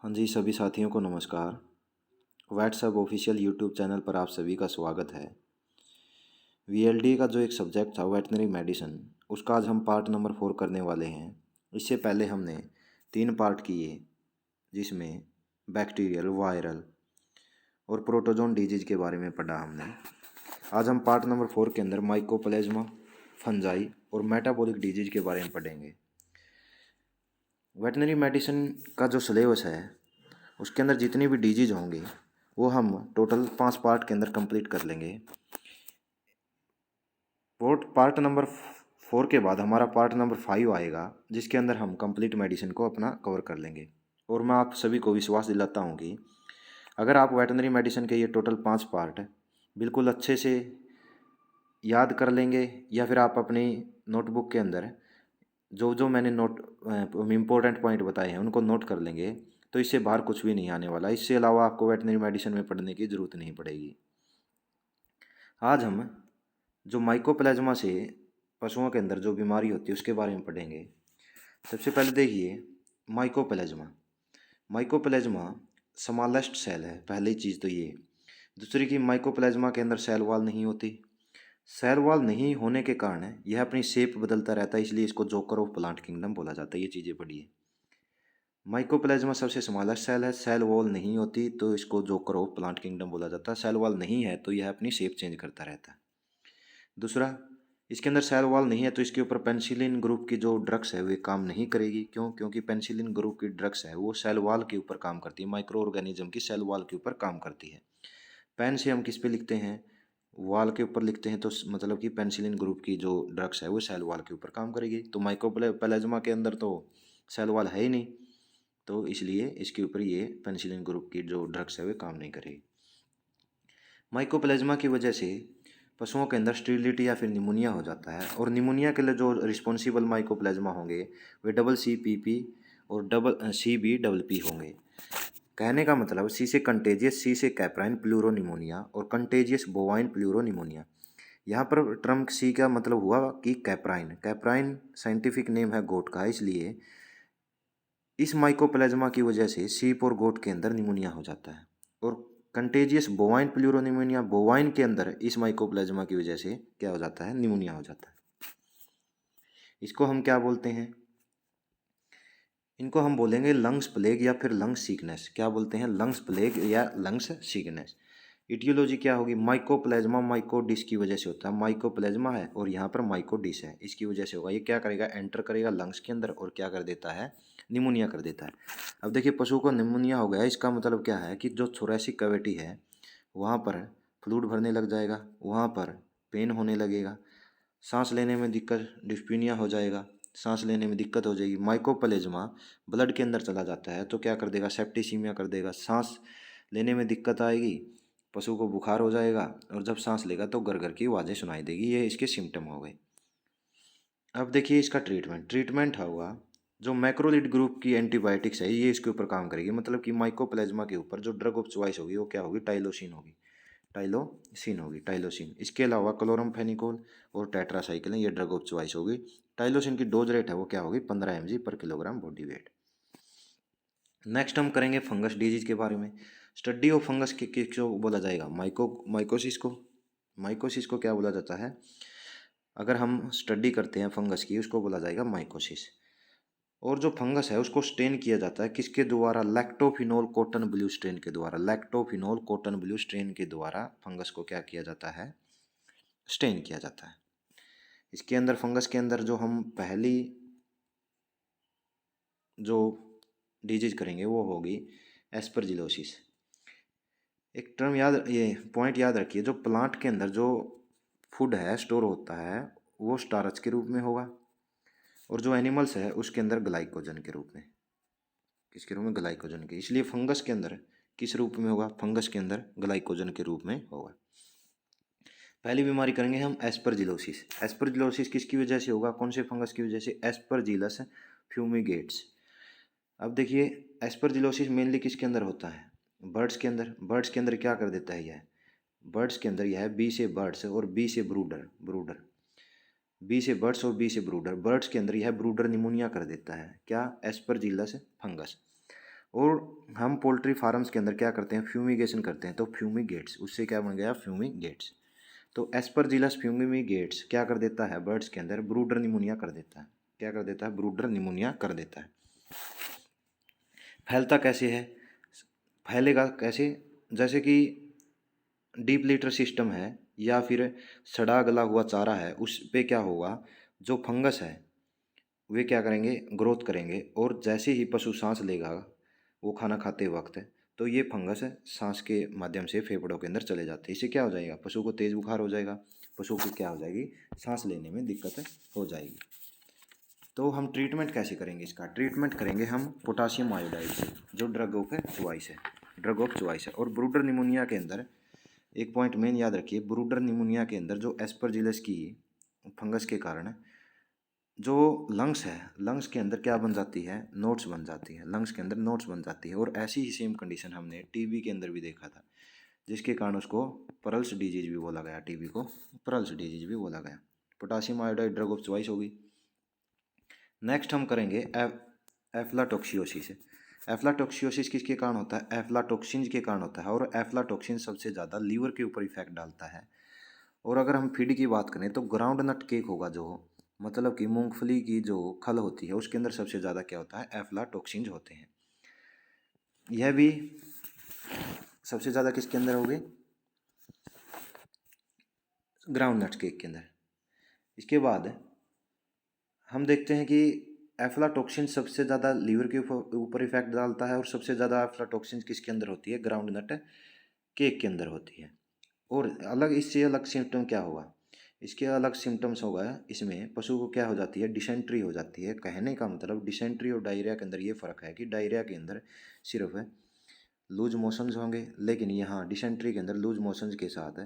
हाँ जी, सभी साथियों को नमस्कार। व्हाट्सएप ऑफिशियल यूट्यूब चैनल पर आप सभी का स्वागत है। वीएलडी का जो एक सब्जेक्ट था वेटनरी मेडिसिन, उसका आज हम पार्ट नंबर 4 करने वाले हैं। इससे पहले हमने 3 पार्ट किए, जिसमें बैक्टीरियल, वायरल और प्रोटोजोन डिजीज के बारे में पढ़ा हमने। आज हम पार्ट नंबर 4 के अंदर माइकोप्लाज्मा, फंजाई और मेटाबॉलिक डिजीज के बारे में पढ़ेंगे। वेटनरी मेडिसिन का जो सिलेबस है, उसके अंदर जितनी भी डिजीज होंगे वो हम टोटल 5 पार्ट के अंदर कंप्लीट कर लेंगे। पार्ट नंबर 4 के बाद हमारा पार्ट नंबर 5 आएगा, जिसके अंदर हम कंप्लीट मेडिसिन को अपना कवर कर लेंगे। और मैं आप सभी को विश्वास दिलाता हूँ कि अगर आप वेटनरी मेडिसिन के ये टोटल 5 पार्ट बिल्कुल अच्छे से याद कर लेंगे, या फिर आप अपनी नोटबुक के अंदर जो जो मैंने इम्पोर्टेंट पॉइंट बताए हैं उनको नोट कर लेंगे, तो इससे बाहर कुछ भी नहीं आने वाला। इससे अलावा आपको वेटनरी मेडिसिन में पढ़ने की ज़रूरत नहीं पड़ेगी। आज हम जो माइकोप्लाज्मा से पशुओं के अंदर जो बीमारी होती है उसके बारे में पढ़ेंगे। सबसे पहले देखिए, माइकोप्लाज्मा। माइकोप्लाज्मा स्मॉलेस्ट सेल है, पहली चीज़ तो ये। दूसरी की माइकोप्लाज्मा के अंदर सेल वॉल नहीं होती। सेल वॉल नहीं होने के कारण यह अपनी शेप बदलता रहता है, इसलिए इसको जोकर ऑफ प्लांट किंगडम बोला जाता है। ये चीज़ें पढ़िए। माइकोप्लाज्मा सबसे स्मॉलेस्ट सेल है, सेल वॉल नहीं होती तो इसको जोकर ऑफ प्लांट किंगडम बोला जाता है। सेल वॉल नहीं है तो यह अपनी शेप चेंज करता रहता है। दूसरा, इसके अंदर सेल वॉल नहीं है तो इसके ऊपर पेनिसिलिन ग्रुप की जो ड्रग्स है वे काम नहीं करेगी। क्यों? क्योंकि पेनिसिलिन ग्रुप की ड्रग्स है वो सेल वॉल के ऊपर काम करती है, माइक्रो ऑर्गेनिज्म की सेल वॉल के ऊपर काम करती है। पेन से हम किस पे लिखते हैं? वॉल के ऊपर लिखते हैं, तो मतलब कि पेनिसिलिन ग्रुप की जो ड्रग्स है वो सेल वॉल के ऊपर काम करेगी। तो माइकोप्लाज्मा के अंदर तो सेल वॉल है ही नहीं, तो इसलिए इसके ऊपर ये पेनिसिलिन ग्रुप की जो ड्रग्स है वे काम नहीं करेगी। माइकोप्लाज्मा की वजह से पशुओं के अंदर स्टेरिलिटी या फिर निमोनिया हो जाता है, और निमोनिया के लिए जो रिस्पॉन्सिबल माइकोप्लाज्मा होंगे वे डबल CPP और डबल CBPP होंगे। कहने का मतलब सी से कंटेजियस, सी से कैप्राइन प्लूरोनिमोनिया और कंटेजियस बोवाइन प्लूरोनिमोनिया। यहाँ पर टर्म सी का मतलब हुआ कि कैप्राइन। कैप्राइन साइंटिफिक नेम है गोट का, इसलिए इस माइकोप्लाज्मा की वजह से सीप और गोट के अंदर निमोनिया हो जाता है। और कंटेजियस बोवाइन प्लूरोनिमोनिया, बोवाइन के अंदर इस माइकोप्लाज्मा की वजह से क्या हो जाता है? निमोनिया हो जाता है। इसको हम क्या बोलते हैं? इनको हम बोलेंगे लंग्स प्लेग या फिर लंग्स सीकनेस। क्या बोलते हैं? लंग्स प्लेग या लंग्स सीकनेस। इटियोलॉजी क्या होगी? माइकोप्लाज्मा माइकोडिस की वजह से होता है। माइकोप्लाज्मा है और यहाँ पर माइकोडिस है, इसकी वजह से होगा। ये क्या करेगा? एंटर करेगा लंग्स के अंदर और क्या कर देता है? निमोनिया कर देता है। अब देखिए, पशु को निमोनिया हो गया, इसका मतलब क्या है कि जो थोरैसिक कैविटी है वहाँ पर फ्लूइड भरने लग जाएगा, वहाँ पर पेन होने लगेगा, सांस लेने में दिक्कत, डिस्पीनिया हो जाएगा, सांस लेने में दिक्कत हो जाएगी। माइकोप्लाज्मा ब्लड के अंदर चला जाता है तो क्या कर देगा? सेप्टिसीमिया कर देगा, सांस लेने में दिक्कत आएगी, पशु को बुखार हो जाएगा, और जब सांस लेगा तो गरगर की आवाज़ें सुनाई देगी। ये इसके सिम्टम हो गए। अब देखिए इसका ट्रीटमेंट होगा, जो मैक्रोलिड ग्रुप की एंटीबायोटिक्स है ये इसके ऊपर काम करेगी। मतलब कि माइकोप्लाज्मा के ऊपर जो ड्रग ऑफ चॉइस होगी वो क्या होगी? टाइलोसिन होगी। टाइलोसिन। इसके अलावा क्लोरमफेनिकोल और टेट्रासाइक्लिन ये ड्रग ऑफ चॉइस होगी। टाइलोसिन की डोज रेट है वो क्या होगी? 15 mg/kg बॉडी वेट। नेक्स्ट हम करेंगे फंगस डिजीज के बारे में। स्टडी ऑफ फंगस के किसको बोला जाएगा? माइकोसिस को। माइकोसिस को क्या बोला जाता है? अगर हम स्टडी करते हैं फंगस की, उसको बोला जाएगा माइकोसिस। और जो फंगस है उसको स्टेन किया जाता है किसके द्वारा? लैक्टोफिनोल कॉटन ब्लू स्ट्रेन के द्वारा। लैक्टोफिनोल कॉटन ब्लू स्ट्रेन के द्वारा फंगस को क्या किया जाता है? स्टेन किया जाता है। इसके अंदर फंगस के अंदर जो हम पहली जो डिजीज करेंगे वो होगी एस्परजिलोसिस। एक टर्म याद, ये पॉइंट याद रखिए, जो प्लांट के अंदर जो फूड है स्टोर होता है वो स्टार्च के रूप में होगा, और जो एनिमल्स है उसके अंदर ग्लाइकोजन के रूप में। किसके रूप में? ग्लाइकोजन के। इसलिए फंगस के अंदर किस रूप में होगा? फंगस के अंदर ग्लाइकोजन के रूप में होगा। पहली बीमारी करेंगे हम एस्परजिलोसिस। एस्परजिलोसिस किसकी वजह से होगा? कौन से फंगस की वजह से? एस्परजिलस फ्यूमिगेट्स। अब देखिए, एस्परजिलोसिस मेनली किसके अंदर होता है? बर्ड्स के अंदर। बर्ड्स के अंदर क्या कर देता है यह? बर्ड्स के अंदर यह बी से बर्ड्स और बी से ब्रूडर ब्रूडर बी से बर्ड्स और बी से ब्रूडर। बर्ड्स के अंदर यह ब्रूडर निमोनिया कर देता है। क्या? Aspergillus fungus. और हम पोल्ट्री फार्म्स के अंदर क्या करते हैं, फ्यूमिगेशन करते हैं, तो फ्यूमिगेट्स, उससे क्या बन गया, फ्यूमिगेट्स। तो एस्परजिलस फ्यूमिगेट्स क्या कर देता है, बर्ड्स के अंदर ब्रूडर निमोनिया कर देता है। क्या कर देता है, ब्रूडर निमोनिया कर देता है। फैलता कैसे है, फैलेगा कैसे, जैसे कि डीप लीटर सिस्टम है या फिर सड़ा गला हुआ चारा है, उस पे क्या होगा, जो फंगस है वे क्या करेंगे, ग्रोथ करेंगे, और जैसे ही पशु सांस लेगा वो खाना खाते वक्त, तो ये फंगस सांस के माध्यम से फेफड़ों के अंदर चले जाते हैं। इससे क्या हो जाएगा, पशु को तेज बुखार हो जाएगा, पशु को क्या हो जाएगी, सांस लेने में दिक्कत हो जाएगी। तो हम ट्रीटमेंट कैसे करेंगे, इसका ट्रीटमेंट करेंगे हम पोटाशियम आयोडाइड से, जो ड्रग ऑफ चॉइस है, ड्रग ऑफ चॉइस है। और ब्रूडर निमोनिया के अंदर एक पॉइंट मेन याद रखिए, ब्रूडर निमोनिया के अंदर जो एस्परजिलस की फंगस के कारण जो लंग्स है, लंग्स के अंदर क्या बन जाती है, नोट्स बन जाती है, लंग्स के अंदर नोट्स बन जाती है। और ऐसी ही सेम कंडीशन हमने टीबी के अंदर भी देखा था, जिसके कारण उसको परल्स डिजीज भी बोला गया, टीबी को परल्स डिजीज भी बोला गया। Potassium iodide drug of choice होगी। नेक्स्ट हम करेंगे एफ्लाटोक्सियोसिस। एफ्लाटोक्सियोसिस किसके कारण होता है, एफ्लाटोक्सिन के कारण होता है। और एफ्लाटोक्सिन सबसे ज़्यादा लीवर के ऊपर इफेक्ट डालता है। और अगर हम फीड की बात करें तो ग्राउंड नट केक होगा, जो मतलब कि मूंगफली की जो खल होती है उसके अंदर सबसे ज़्यादा क्या होता है, एफ्लाटोक्सिन होते हैं। यह भी सबसे ज़्यादा किसके अंदर होगी, ग्राउंड नट केक के अंदर। इसके बाद हम देखते हैं कि एफ्लाटोक्सिन सबसे ज़्यादा लीवर के ऊपर इफेक्ट डालता है, और सबसे ज़्यादा एफ्लाटोक्सिन किसके अंदर होती है, ग्राउंड नट केक के अंदर होती है। और अलग इससे अलग सिम्टम क्या होगा, इसके अलग सिम्टम्स होगा, इसमें पशु को क्या हो जाती है, डिसेंट्री हो जाती है। कहने का मतलब डिसेंट्री और डायरिया के अंदर ये फ़र्क है कि डायरिया के अंदर सिर्फ लूज मोशंस होंगे, लेकिन यहाँ डिसेंट्री के अंदर लूज मोशंस के साथ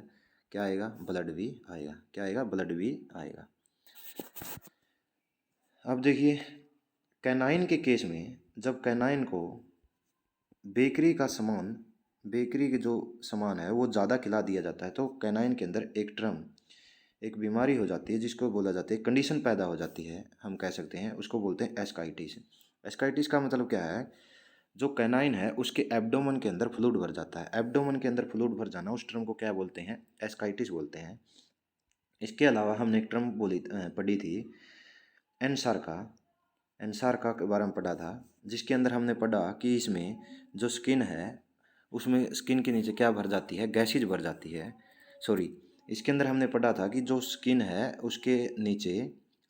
क्या आएगा, ब्लड भी आएगा। क्या आएगा, ब्लड भी आएगा। अब देखिए कैनाइन के केस में, जब कैनाइन को बेकरी का सामान, बेकरी के जो सामान है वो ज़्यादा खिला दिया जाता है, तो कैनाइन के अंदर एक बीमारी हो जाती है, जिसको बोला जाता है, कंडीशन पैदा हो जाती है, हम कह सकते हैं उसको बोलते हैं एस्काइटिस। एस्काइटिस का मतलब क्या है, जो कैनाइन है उसके एब्डोमन के अंदर फ्लूइड भर जाता है। एब्डोमन के अंदर फ्लूइड भर जाना, उस टर्म को क्या बोलते हैं, एस्काइटिस बोलते हैं। इसके अलावा हमने एक टर्म पढ़ी थी, एनसार्का। एनसार्का के बारे में पढ़ा था, जिसके अंदर हमने पढ़ा कि इसमें जो स्किन है उसमें स्किन के नीचे क्या भर जाती है, गैसेज भर जाती है। सॉरी, इसके अंदर हमने पढ़ा था कि जो स्किन है उसके नीचे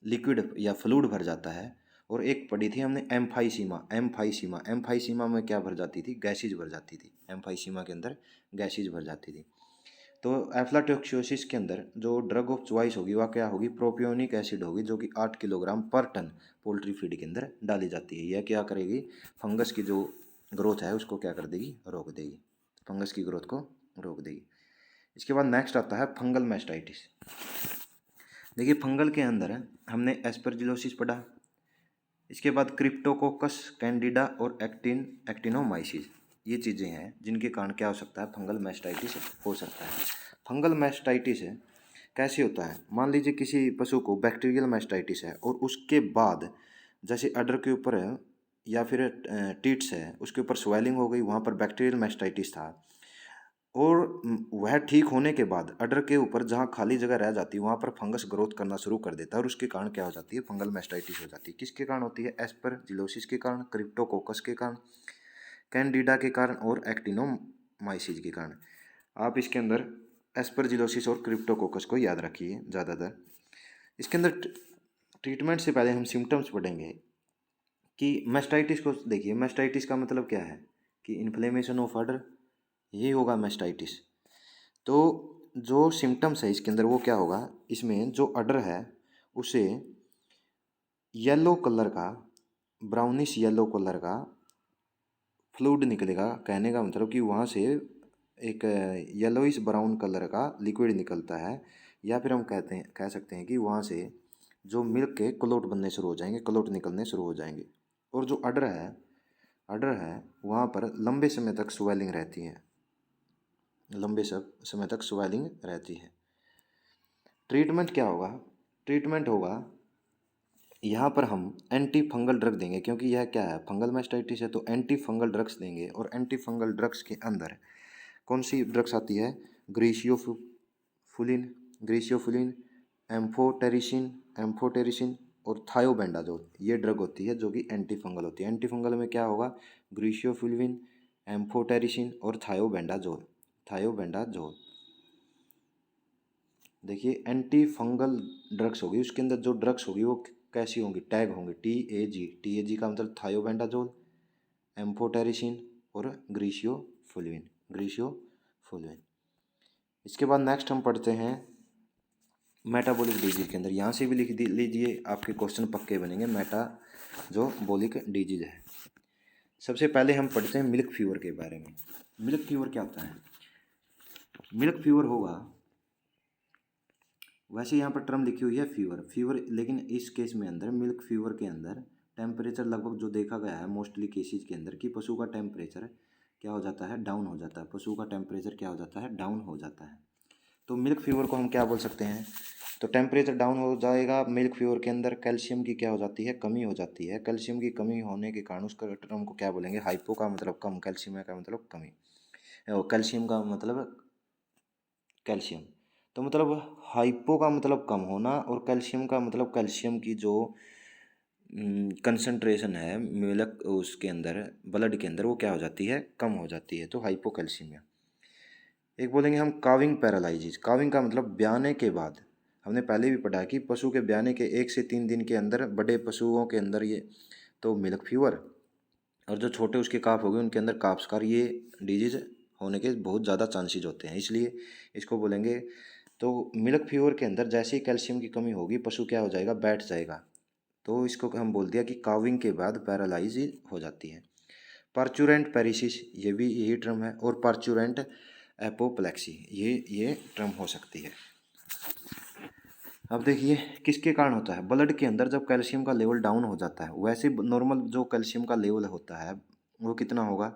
लिक्विड या फ्लूइड भर जाता है। और एक पढ़ी थी हमने एम्फाइसीमा। एम्फाइसीमा, एम्फाइसीमा में क्या भर जाती थी, गैसेज भर जाती थी। एम्फाइसीमा के अंदर गैसेज भर जाती थी। तो एफ्लाटोक्सियोसिस के अंदर जो ड्रग ऑफ चॉइस होगी वह क्या होगी, प्रोपियोनिक एसिड होगी, जो कि 8 किलोग्राम पर टन पोल्ट्री फीड के अंदर डाली जाती है। यह क्या करेगी, फंगस की जो ग्रोथ है उसको क्या कर देगी, रोक देगी, फंगस की ग्रोथ को रोक देगी। इसके बाद नेक्स्ट आता है फंगल मैस्टाइटिस। देखिए फंगल के अंदर हमने एस्परजिलोसिस पढ़ा, इसके बाद क्रिप्टोकोकस कैंडिडा और एक्टिनोमाइसिस, ये चीज़ें हैं जिनके कारण क्या हो सकता है, फंगल मैस्टाइटिस हो सकता है। फंगल मैस्टाइटिस कैसे होता है, मान लीजिए किसी पशु को बैक्टीरियल मैस्टाइटिस है, और उसके बाद जैसे अडर के ऊपर या फिर टीट्स है उसके ऊपर स्वेलिंग हो गई, वहाँ पर बैक्टीरियल मैस्टाइटिस था, और वह ठीक होने के बाद अडर के ऊपर जहाँ खाली जगह रह जाती है वहाँ पर फंगस ग्रोथ करना शुरू कर देता है, और उसके कारण क्या हो जाती है, फंगल मैस्टाइटिस हो जाती है। किसके कारण होती है, एस्परजिलोसिस के कारण, क्रिप्टोकोकस के कारण, कैंडिडा के कारण और एक्टिनोमाइसिस के कारण। आप इसके अंदर एस्परजिलोसिस और क्रिप्टोकोकस को याद रखिए ज़्यादातर। इसके अंदर ट्रीटमेंट से पहले हम सिम्टम्स पढ़ेंगे कि मैस्टाइटिस को देखिए। मैस्टाइटिस का मतलब क्या है कि इन्फ्लेमेशन ऑफ अडर, ये होगा मैस्टाइटिस। तो जो सिम्टम्स है इसके अंदर वो क्या होगा, इसमें जो अडर है उसे येलो कलर का, ब्राउनिश येलो कलर का फ्लूइड निकलेगा। कहने का मतलब कि वहाँ से एक येलोइश ब्राउन कलर का लिक्विड निकलता है, या फिर हम कह सकते हैं कि वहाँ से जो मिल्क के क्लोट बनने शुरू हो जाएंगे, क्लोट निकलने शुरू हो जाएंगे। और जो अडर है वहाँ पर लंबे समय तक स्वेलिंग रहती है, लंबे समय तक स्वेलिंग रहती है। ट्रीटमेंट क्या होगा, ट्रीटमेंट होगा यहाँ पर हम एंटी फंगल ड्रग देंगे, क्योंकि यह क्या है, फंगल मास्टाइटिस है, तो एंटी फंगल ड्रग्स देंगे। और एंटी फंगल ड्रग्स के अंदर कौन सी ड्रग्स आती है, ग्रीशियोफुलिन, ग्रीशियोफुलिन, एम्फोटेरिसिन, एम्फोटेरिसिन और थायोबेंडाजोल, ये ड्रग होती है जो कि एंटी फंगल होती है। एंटी फंगल में क्या होगा, ग्रीशियोफुलिन, एम्फोटेरिसिन और थायोबेंडाजोल, थायोबेंडाजोल। देखिए एंटी फंगल ड्रग्स होगी, उसके अंदर जो ड्रग्स होगी वो कैसी होंगी, टैग होंगी TAG, TAG का मतलब थायोबेंडाजोल, एम्फोटेरिसिन और ग्रीशियोफुलिन, ग्रीशियोफुलिन। इसके बाद नेक्स्ट हम पढ़ते हैं मेटाबॉलिक डिजीज के अंदर, यहाँ से भी लिख लीजिए, आपके क्वेश्चन पक्के बनेंगे। मेटाबॉलिक डिजीज है। सबसे पहले हम पढ़ते हैं मिल्क फीवर के बारे में। मिल्क फीवर क्या होता है, मिल्क फीवर होगा, वैसे यहाँ पर टर्म लिखी हुई है फीवर, फीवर, लेकिन इस केस में अंदर मिल्क फीवर के अंदर टेम्परेचर लगभग जो देखा गया है मोस्टली केसेज के अंदर कि पशु का टेम्परेचर क्या हो जाता है, डाउन हो जाता है। पशु का टेम्परेचर क्या हो जाता है, डाउन हो जाता है। तो मिल्क फीवर को हम क्या बोल सकते हैं, तो टेम्परेचर डाउन हो जाएगा मिल्क फीवर के अंदर, कैल्शियम की क्या हो जाती है, कमी हो जाती है। कैल्शियम की कमी होने के कारण उसका टर्म को क्या बोलेंगे, हाइपो का मतलब कम, कैल्शियम का मतलब कमी, कैल्शियम का मतलब कैल्शियम। तो मतलब हाइपो का मतलब कम होना और कैल्शियम का मतलब कैल्शियम की जो कंसंट्रेशन है मिल्क उसके अंदर, ब्लड के अंदर, वो क्या हो जाती है, कम हो जाती है, तो हाइपोकैल्सीमिया। एक बोलेंगे हम काविंग पैरालाइजिस, काविंग का मतलब ब्याने के बाद। हमने पहले भी पढ़ा कि पशु के ब्याने के 1 से 3 दिन के अंदर बड़े पशुओं के अंदर ये तो मिल्क फीवर, और जो छोटे उसके काफ हो गए उनके अंदर काफ्सकार, ये डिजीज होने के बहुत ज़्यादा चांसेज होते हैं, इसलिए इसको बोलेंगे। तो मिल्क फीवर के अंदर जैसे ही कैल्शियम की कमी होगी पशु क्या हो जाएगा, बैठ जाएगा, तो इसको हम बोल दिया कि काविंग के बाद पैरालाइज हो जाती है। पार्चुरेंट पेरिसिस, ये भी यही टर्म है, और पार्चुरेंट एपोप्लेक्सी, ये टर्म हो सकती है। अब देखिए किसके कारण होता है, ब्लड के अंदर जब कैल्शियम का लेवल डाउन हो जाता है, वैसे नॉर्मल जो कैल्शियम का लेवल होता है वो कितना होगा,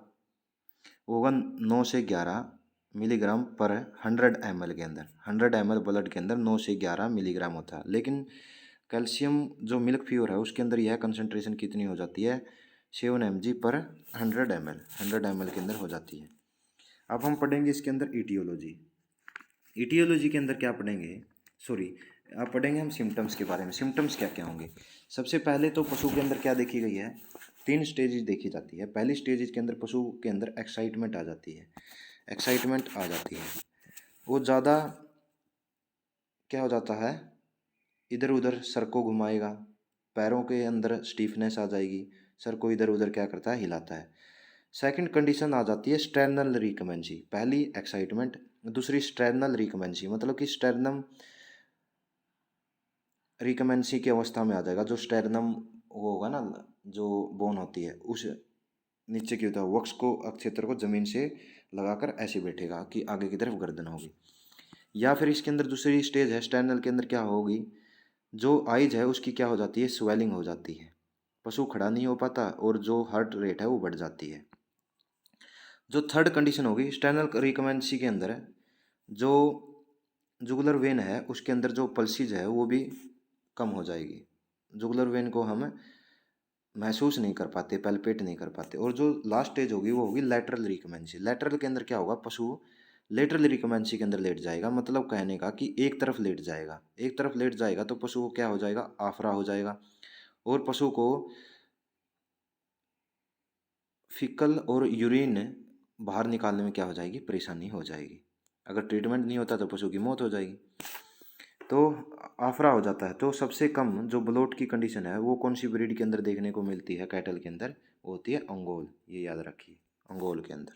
वो होगा 9 से 11 मिलीग्राम पर 100 ml के अंदर, 100 ml ब्लड के अंदर 9 से 11 मिलीग्राम होता है। लेकिन कैल्शियम जो मिल्क फीवर है उसके अंदर यह कंसंट्रेशन कितनी हो जाती है, 7 mg पर 100 ml, 100 ml के अंदर हो जाती है। अब हम पढ़ेंगे इसके अंदर ईटियोलॉजी, ईटियोलॉजी के अंदर क्या पढ़ेंगे, सॉरी, आप पढ़ेंगे हम सिम्टम्स के बारे में। सिम्टम्स क्या क्या होंगे, सबसे पहले तो पशु के अंदर क्या देखी गई है, 3 स्टेजेस देखी जाती है। पहली स्टेज के अंदर पशु के अंदर एक्साइटमेंट आ जाती है, एक्साइटमेंट आ जाती है, वो ज़्यादा क्या हो जाता है, इधर उधर सर को घुमाएगा, पैरों के अंदर स्टीफनेस आ जाएगी, सर को इधर उधर क्या करता है, हिलाता है। सेकंड कंडीशन आ जाती है स्टर्नल रिकमेंसी, पहली एक्साइटमेंट, दूसरी स्टर्नल रिकमेंसी, मतलब कि स्टर्नम रिकमेंसी की अवस्था में आ जाएगा। जो स्टेरनम वो होगा ना, जो बोन होती है उस नीचे की होता है वक्स को, अक्षेत्र को जमीन से लगाकर ऐसे बैठेगा कि आगे की तरफ गर्दन होगी। या फिर इसके अंदर दूसरी स्टेज है स्टेरनल के अंदर क्या होगी, जो आइज है उसकी क्या हो जाती है, स्वेलिंग हो जाती है, पशु खड़ा नहीं हो पाता और जो हार्ट रेट है वो बढ़ जाती है। जो थर्ड कंडीशन होगी स्टेरनल रिकमेंसी के अंदर, जो जुगुलर वेन है उसके अंदर जो पल्सीज है वो भी कम हो जाएगी, जुगुलर वेन को हम महसूस नहीं कर पाते, पैल्पेट नहीं कर पाते। और जो लास्ट स्टेज होगी वो होगी लेटरल रिकमेंसी। लेटरल के अंदर क्या होगा, पशु लेटरल रिकमेंसी के अंदर लेट जाएगा, मतलब कहने का कि एक तरफ लेट जाएगा, एक तरफ लेट जाएगा तो पशु को क्या हो जाएगा, आफरा हो जाएगा, और पशु को फिकल और यूरिन बाहर निकालने में क्या हो जाएगी, परेशानी हो जाएगी। अगर ट्रीटमेंट नहीं होता तो पशु की मौत हो जाएगी। तो आफरा हो जाता है। तो सबसे कम जो ब्लोट की कंडीशन है वो कौन सी ब्रीड के अंदर देखने को मिलती है, कैटल के अंदर, वो होती है अंगोल, ये याद रखिए, अंगोल के अंदर।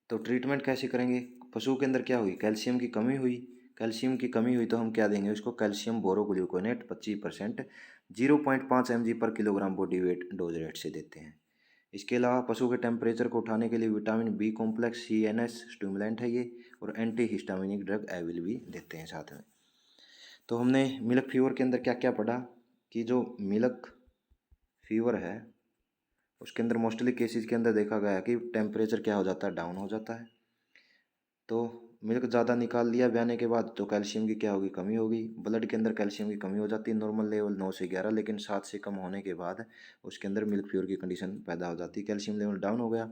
तो ट्रीटमेंट कैसे करेंगे, पशु के अंदर क्या हुई, कैल्शियम की कमी हुई, कैल्शियम की कमी हुई तो हम क्या देंगे उसको, कैल्शियम बोरोग्लूकोनेट 25%, 0.5 mg पर kilogram body weight dose rate से देते हैं। इसके अलावा पशु के टेम्परेचर को उठाने के लिए vitamin B complex CNS stimulant है ये, और एंटी हिस्टामिनिक ड्रग एविल भी देते हैं साथ में। तो हमने मिल्क फीवर के अंदर क्या क्या पढ़ा, कि जो मिल्क फीवर है उसके अंदर मोस्टली केसेस के अंदर देखा गया है कि टेम्परेचर क्या हो जाता है, डाउन हो जाता है। तो मिल्क ज़्यादा निकाल लिया ब्याने के बाद तो कैल्शियम की क्या होगी, कमी होगी। ब्लड के अंदर कैल्शियम की कमी हो जाती है, नॉर्मल लेवल 9 से 11, लेकिन 7 से कम होने के बाद उसके अंदर मिल्क प्योर की कंडीशन पैदा हो जाती है, कैल्शियम लेवल डाउन हो गया।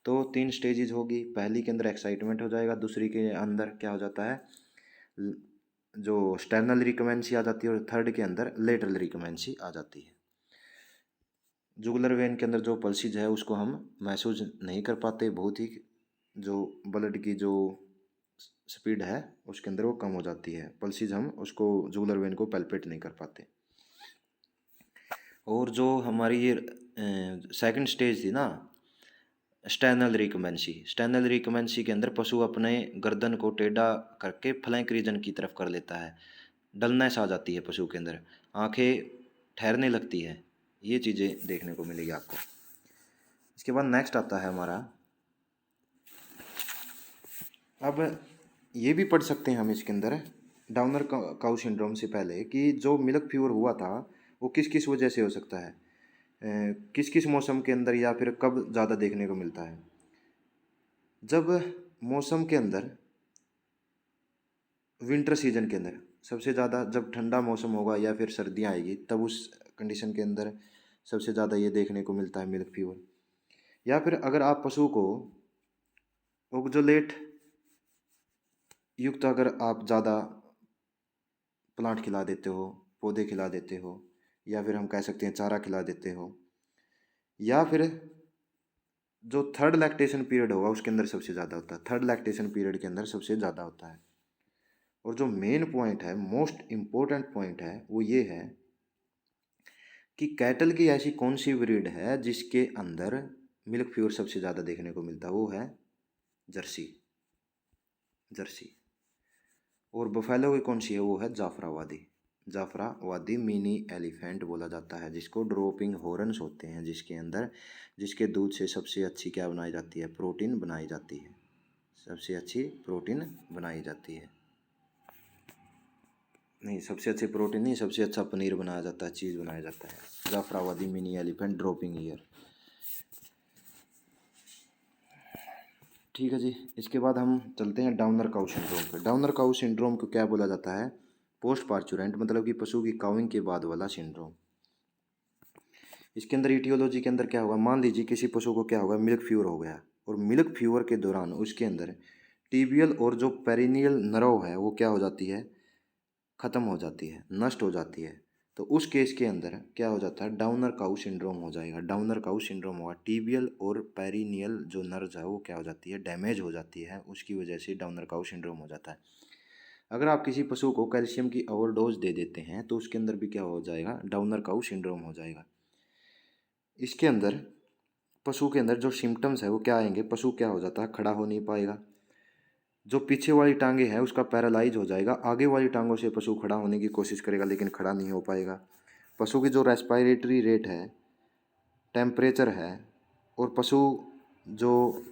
तो 3 स्टेजेज होगी, पहली के अंदर एक्साइटमेंट हो जाएगा, दूसरी के अंदर क्या हो जाता है, जो स्टर्नल रिकमेंसी आ जाती है, और थर्ड के अंदर लेटरल रिकमेंसी आ जाती है। जुगुलर वेन के अंदर जो पल्सेज है उसको हम महसूस नहीं कर पाते, बहुत ही जो ब्लड की जो स्पीड है उसके अंदर वो कम हो जाती है, पल्सेज हम उसको जुगुलर वेन को पैल्पेट नहीं कर पाते। और जो हमारी ये सेकंड स्टेज थी ना, स्टैनल रिकमेंसी, स्टैनल रिकमेंसी के अंदर पशु अपने गर्दन को टेढ़ा करके फ्लैंक रीजन की तरफ कर लेता है, डलनेस आ जाती है पशु के अंदर, आंखें ठहरने लगती है, ये चीज़ें देखने को मिलेगी आपको। इसके बाद नेक्स्ट आता है हमारा, अब ये भी पढ़ सकते हैं हम इसके अंदर डाउनर काउ सिंड्रोम से पहले कि जो मिल्क फीवर हुआ था वो किस किस वजह से हो सकता है, किस किस मौसम के अंदर या फिर कब ज़्यादा देखने को मिलता है। जब मौसम के अंदर विंटर सीजन के अंदर सबसे ज़्यादा, जब ठंडा मौसम होगा या फिर सर्दियाँ आएगी तब उस कंडीशन के अंदर सबसे ज़्यादा ये देखने को मिलता है मिल्क फीवर। या फिर अगर आप पशु को ओक्सोलेट युक्त अगर आप ज़्यादा प्लांट खिला देते हो, पौधे खिला देते हो, या फिर हम कह सकते हैं चारा खिला देते हो, या फिर जो थर्ड लैक्टेशन पीरियड होगा उसके अंदर सबसे ज़्यादा होता है, थर्ड लैक्टेशन पीरियड के अंदर सबसे ज़्यादा होता है। और जो मेन पॉइंट है, मोस्ट इम्पोर्टेंट पॉइंट है, वो ये है कि कैटल की ऐसी कौन सी ब्रीड है जिसके अंदर मिल्क प्योर सबसे ज़्यादा देखने को मिलता है, वो है जर्सी, जर्सी। और बफेलो की कौन सी है, वो है जाफराबादी, जाफराबादी मिनी एलिफेंट बोला जाता है, जिसको ड्रॉपिंग हॉर्न्स होते हैं, जिसके अंदर, जिसके दूध से सबसे अच्छी क्या बनाई जाती है, प्रोटीन बनाई जाती है, सबसे अच्छी प्रोटीन बनाई जाती है, नहीं सबसे अच्छी प्रोटीन नहीं, सबसे अच्छा पनीर बनाया जाता है, चीज़ बनाया जाता है। Jafarabadi mini elephant dropping year. ठीक है जी, इसके बाद हम चलते हैं डाउनर काउ सिंड्रोम पे। डाउनर काउ सिंड्रोम को क्या बोला जाता है, पोस्ट पार्चुरेंट, मतलब कि पशु की काउइंग के बाद वाला सिंड्रोम। इसके अंदर ईटियोलॉजी के अंदर क्या होगा, मान लीजिए किसी पशु को क्या होगा, मिल्क फीवर हो गया, और मिल्क फीवर के दौरान उसके अंदर टीबियल और जो पेरिनियल नर्व है वो क्या हो जाती है, ख़त्म हो जाती है, नष्ट हो जाती है। तो उस केस के अंदर क्या हो जाता है, डाउनर काउ सिंड्रोम हो जाएगा, डाउनर काउ सिंड्रोम होगा। टीबियल और पेरिनियल जो नर्व है वो क्या हो जाती है, डैमेज हो जाती है, उसकी वजह से डाउनर काउ सिंड्रोम हो जाता है। अगर आप किसी पशु को कैल्शियम की ओवरडोज दे देते हैं तो उसके अंदर भी क्या हो जाएगा, डाउनर काउ सिंड्रोम हो जाएगा। इसके अंदर पशु के अंदर जो सिम्टम्स है वो क्या आएंगे, पशु क्या हो जाता है, खड़ा हो नहीं पाएगा, जो पीछे वाली टांगे हैं उसका पैरालाइज हो जाएगा, आगे वाली टांगों से पशु खड़ा होने की कोशिश करेगा लेकिन खड़ा नहीं हो पाएगा। पशु की जो रेस्पिरेटरी रेट है, टेम्परेचर है, और पशु जो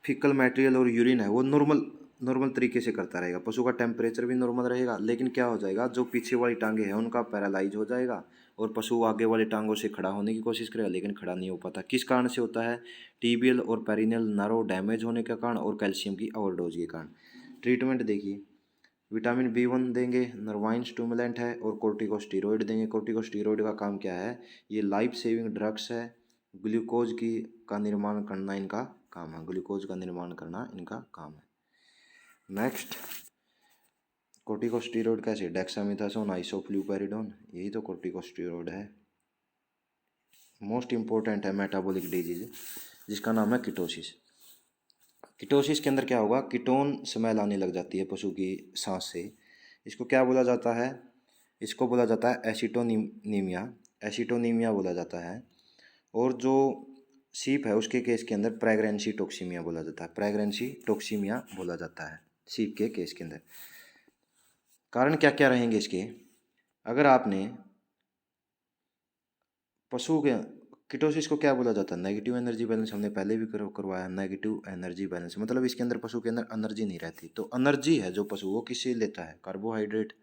फीकल मटेरियल और यूरिन है वो नॉर्मल नॉर्मल तरीके से करता रहेगा, पशु का टेम्परेचर भी नॉर्मल रहेगा, लेकिन क्या हो जाएगा, जो पीछे वाली टांगे हैं उनका पैरालाइज हो जाएगा, और पशु आगे वाली टांगों से खड़ा होने की कोशिश करेगा लेकिन खड़ा नहीं हो पाता। किस कारण से होता है, टीबियल और पेरिनियल नर्व डैमेज होने के कारण और कैल्शियम की ओवरडोज के कारण। ट्रीटमेंट देखिए, विटामिन B1 देंगे, नर्वाइन स्टिमुलेंट है, और कोर्टिकोस्टेरॉइड देंगे। कोर्टिकोस्टेरॉइड का काम क्या है, ये लाइफ सेविंग ड्रग्स है, ग्लूकोज की का निर्माण करना इनका काम है, ग्लूकोज का निर्माण करना इनका काम है। नेक्स्ट, कोर्टिकोस्टेरॉइड कैसे, डेक्सामेथासोन, आइसोफ्लूपेरिडोन, यही तो कोर्टिकोस्टेरॉइड है। मोस्ट इंपॉर्टेंट है मेटाबॉलिक डिजीज जिसका नाम है कीटोसिस। कीटोसिस के अंदर क्या होगा, कीटोन स्मेल आने लग जाती है पशु की सांस से, इसको क्या बोला जाता है, इसको बोला जाता है एसिटोनीमिया, एसिटोनीमिया बोला जाता है। और जो सीप है उसके केस के अंदर प्रेग्नेंसी टॉक्सीमिया बोला जाता है, प्रेग्नेंसी टॉक्सीमिया बोला जाता है सीप के केस के अंदर। कारण क्या क्या रहेंगे इसके, अगर आपने पशु के कीटोसिस को क्या बोला जाता है, नेगेटिव एनर्जी बैलेंस, हमने पहले भी करवाया, नेगेटिव एनर्जी बैलेंस मतलब इसके अंदर पशु के अंदर एनर्जी नहीं रहती। तो एनर्जी है जो पशु वो किससे लेता है, कार्बोहाइड्रेट,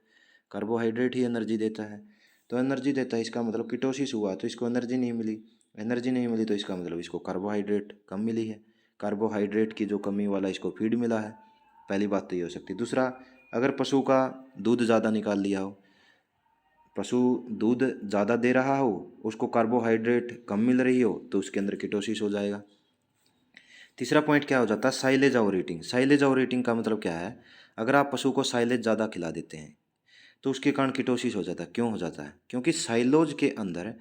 कार्बोहाइड्रेट ही एनर्जी देता है। तो एनर्जी देता है, इसका मतलब कीटोसिस हुआ तो इसको एनर्जी नहीं मिली, एनर्जी नहीं मिली तो इसका मतलब इसको कार्बोहाइड्रेट कम मिली है, कार्बोहाइड्रेट की जो कमी वाला इसको फीड मिला है। पहली बात तो ये हो सकती है। दूसरा, अगर पशु का दूध ज़्यादा निकाल लिया हो, पशु दूध ज़्यादा दे रहा हो, उसको कार्बोहाइड्रेट कम मिल रही हो, तो उसके अंदर कीटोसिस हो जाएगा। तीसरा पॉइंट क्या हो जाता है, silage over eating. Silage over eating का मतलब क्या है, अगर आप पशु को साइलेज ज़्यादा खिला देते हैं तो उसके कारण कीटोसिस हो जाता है। क्यों हो जाता है? क्योंकि साइलोज के अंदर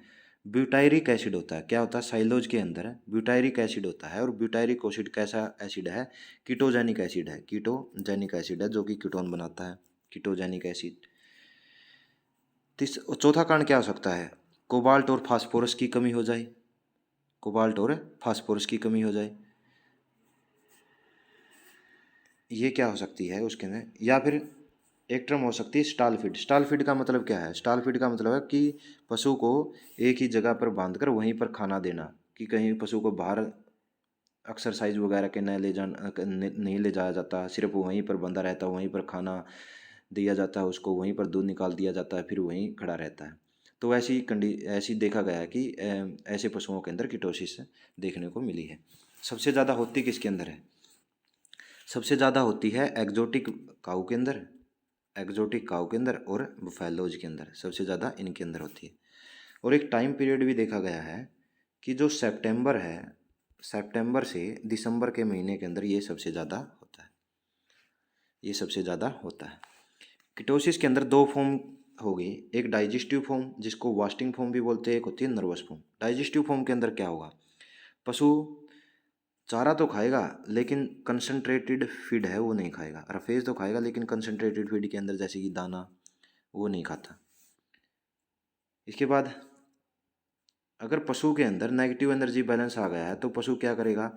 ब्यूटायरिक एसिड होता है। क्या होता है? साइलोज के अंदर ब्यूटायरिक एसिड होता है, और ब्यूटायरिक एसिड कैसा एसिड है? कीटोजेनिक एसिड है। कीटोजेनिक एसिड है जो कि कीटोन बनाता है, कीटोजेनिक एसिड। चौथा कारण क्या हो सकता है, कोबाल्ट और फास्फोरस की कमी हो जाए, कोबाल्ट और फास्फोरस की कमी हो जाए, ये क्या हो सकती है उसके अंदर। या फिर एक टर्म हो सकती है स्टॉल फीड। स्टॉल फीड का मतलब क्या है? स्टॉल फीड का मतलब है कि पशु को एक ही जगह पर बांधकर वहीं पर खाना देना, कि कहीं पशु को बाहर एक्सरसाइज वगैरह के नहीं ले जाया जाता, सिर्फ वहीं पर बंधा रहता, वहीं पर खाना दिया जाता है उसको, वहीं पर दूध निकाल दिया जाता है, फिर वहीं खड़ा रहता है। तो ऐसी देखा गया है कि ऐसे पशुओं के अंदर कीटोसिस देखने को मिली है। सबसे ज़्यादा होती किसके अंदर है? सबसे ज़्यादा होती है एग्जोटिक काऊ के अंदर, एग्जोटिक काऊ के अंदर और बुफैलोज के अंदर, सबसे ज़्यादा इनके अंदर होती है। और एक टाइम पीरियड भी देखा गया है कि जो सितंबर है, सितंबर से दिसंबर के महीने के अंदर ये सबसे ज़्यादा होता है, ये सबसे ज़्यादा होता है। कीटोसिस के अंदर दो फॉर्म हो गई, एक डाइजेस्टिव फॉर्म जिसको वास्टिंग फॉर्म भी बोलते हैं, एक होती है नर्वस फॉर्म। डाइजेस्टिव फॉर्म के अंदर क्या होगा, पशु चारा तो खाएगा लेकिन कंसनट्रेटेड फीड है वो नहीं खाएगा, रफेज तो खाएगा लेकिन कंसनट्रेटेड फीड के अंदर जैसे कि दाना वो नहीं खाता। इसके बाद अगर पशु के अंदर नेगेटिव एनर्जी बैलेंस आ गया है तो पशु क्या करेगा,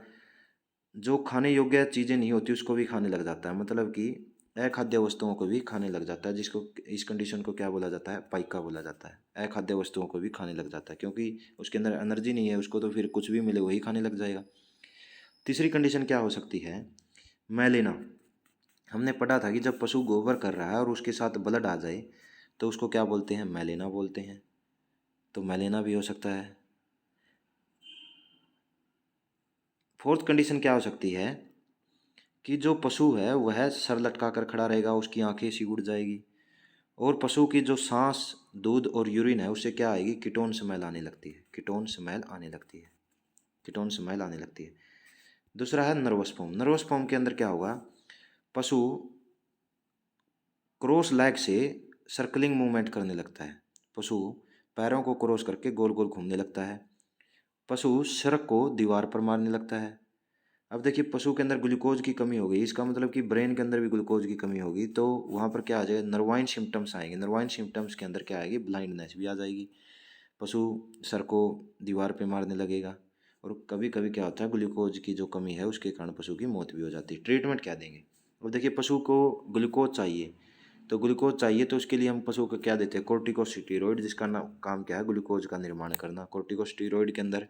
जो खाने योग्य चीज़ें नहीं होती उसको भी खाने लग जाता है, मतलब कि अखाद्य वस्तुओं को भी खाने लग जाता है, जिसको इस कंडीशन को क्या बोला जाता है, पाइका बोला जाता है। अखाद्य वस्तुओं को भी खाने लग जाता है क्योंकि उसके अंदर एनर्जी नहीं है, उसको तो फिर कुछ भी मिले वही खाने लग जाएगा। तीसरी कंडीशन क्या हो सकती है, मैलिना। हमने पढ़ा था कि जब पशु गोबर कर रहा है और उसके साथ ब्लड आ जाए तो उसको क्या बोलते हैं, मैलिना बोलते हैं। तो मैलिना भी हो सकता है। फोर्थ कंडीशन क्या हो सकती है कि जो पशु है वह सर लटका कर खड़ा रहेगा, उसकी आंखें सिकुड़ जाएगी, और पशु की जो सांस, दूध और यूरिन है उससे क्या आएगी, कीटोन स्मेल आने लगती है, कीटोन स्मेल आने लगती है, कीटोन स्मेल आने लगती है। दूसरा है नर्वस फॉर्म। नर्वस फॉर्म के अंदर क्या होगा, पशु क्रॉस लेग से सर्कलिंग मूवमेंट करने लगता है, पशु पैरों को क्रॉस करके गोल गोल घूमने लगता है, पशु सर को दीवार पर मारने लगता है। अब देखिए पशु के अंदर ग्लूकोज की कमी हो गई, इसका मतलब कि ब्रेन के अंदर भी ग्लूकोज की कमी होगी, तो वहाँ पर क्या आ जाएगा, नर्वाइन सिम्टम्स आएंगे। नर्वाइन सिम्टम्स के अंदर क्या आएगी, ब्लाइंडनेस भी आ जाएगी, पशु सर को दीवार पे मारने लगेगा, और कभी कभी क्या होता है ग्लूकोज की जो कमी है उसके कारण पशु की मौत भी हो जाती है। ट्रीटमेंट क्या देंगे? अब देखिए पशु को ग्लूकोज चाहिए, तो ग्लूकोज चाहिए तो उसके लिए हम पशु को क्या देते हैं, कोर्टिकोस्टीरोइड, जिसका काम क्या है, ग्लूकोज का निर्माण करना। कोर्टिकोस्टीरोइड के अंदर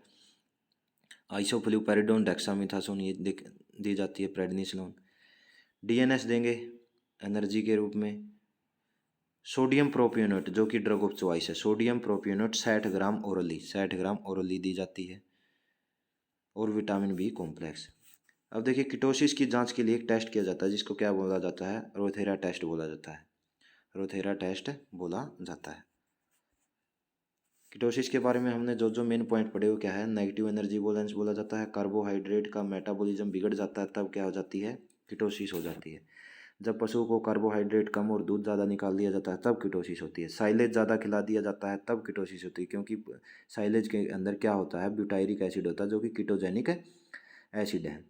आइसोफ्लुपेरिडोन, डेक्सामेथासोन ये दी जाती है, प्रेडनिसोलोन। डीएनएस देंगे एनर्जी के रूप में। सोडियम प्रोपियोनेट जो कि ड्रग ऑफ चॉइस है, सोडियम प्रोपियोनेट 60 ग्राम ओरली, 60 ग्राम ओरली दी जाती है, और विटामिन बी कॉम्प्लेक्स। अब देखिए कीटोसिस की जांच के लिए एक टेस्ट किया जाता है जिसको क्या बोला जाता है, रोथेरा टेस्ट बोला जाता है, रोथेरा टेस्ट बोला जाता है। कीटोसिस के बारे में हमने जो जो मेन पॉइंट पढ़े वो क्या है, नेगेटिव एनर्जी बैलेंस बोला जाता है, कार्बोहाइड्रेट का मेटाबॉलिज्म बिगड़ जाता है तब क्या हो जाती है, कीटोसिस हो जाती है। जब पशु को कार्बोहाइड्रेट कम और दूध ज़्यादा निकाल दिया जाता है तब कीटोसिस होती है। साइलेज ज़्यादा खिला दिया जाता है तब कीटोसिस होती है, क्योंकि साइलेज के अंदर क्या होता है, ब्यूटायरिक एसिड होता है जो कि कीटोजेनिक एसिड है।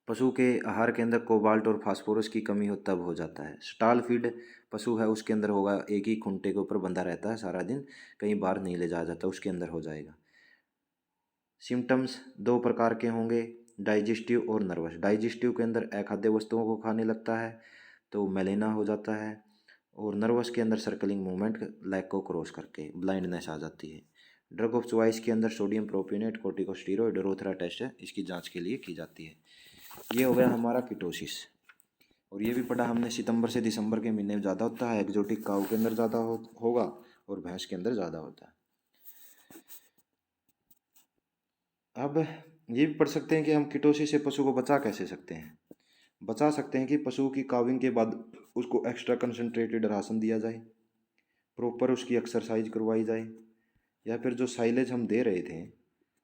पशु के आहार के अंदर कोबाल्ट और फास्फोरस की कमी हो तब हो जाता है। स्टॉल फीड पशु है उसके अंदर होगा, एक ही खूंटे के ऊपर बंधा रहता है सारा दिन, कहीं बाहर नहीं ले जाया जाता, उसके अंदर हो जाएगा। सिम्टम्स दो प्रकार के होंगे, डाइजेस्टिव और नर्वस। डाइजेस्टिव के अंदर अखाद्य वस्तुओं को खाने लगता है तो मेलेना हो जाता है, और नर्वस के अंदर सर्कलिंग मूवमेंट लेग को क्रॉस करके ब्लाइंडनेस आ जाती है। ड्रग ऑफ चॉइस के अंदर सोडियम प्रोपिनेट, कोर्टिकोस्टीरोइड, रोथरा टेस्ट इसकी जांच के लिए की जाती है। ये हो गया हमारा कीटोसिस। और ये भी पढ़ा हमने सितंबर से दिसंबर के महीने में ज़्यादा होता है, एक्जोटिक काऊ के अंदर ज़्यादा होगा और भैंस के अंदर ज़्यादा होता है। अब ये भी पढ़ सकते हैं कि हम कीटोसिस से पशु को बचा कैसे सकते हैं। बचा सकते हैं कि पशु की काविंग के बाद उसको एक्स्ट्रा कंसनट्रेटेड राशन दिया जाए, प्रॉपर उसकी एक्सरसाइज करवाई जाए, या फिर जो साइलेज हम दे रहे थे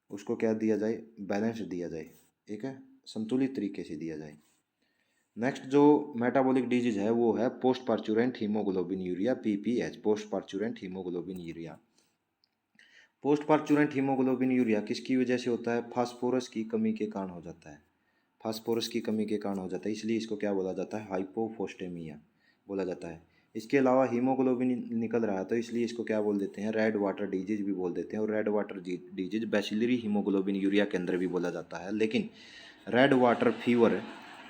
उसको क्या दिया जाए, बैलेंस दिया जाए, ठीक है, संतुलित तरीके से दिया जाए। नेक्स्ट जो मेटाबॉलिक डिजीज है वो है post parturient haemoglobin urea, PPH, post parturient haemoglobin urea. Post parturient haemoglobin urea किसकी वजह से होता है, फास्फोरस की कमी के कारण हो जाता है। फास्फोरस की कमी के कारण हो जाता है, इसलिए इसको क्या बोला जाता है, हाइपोफोस्टेमिया बोला जाता है। इसके अलावा हीमोग्लोबिन निकल रहा है तो इसलिए इसको क्या बोल देते हैं, रेड वाटर डिजीज भी बोल देते हैं। और red water disease bacillary haemoglobinuria के अंदर भी बोला जाता है, लेकिन रेड वाटर फीवर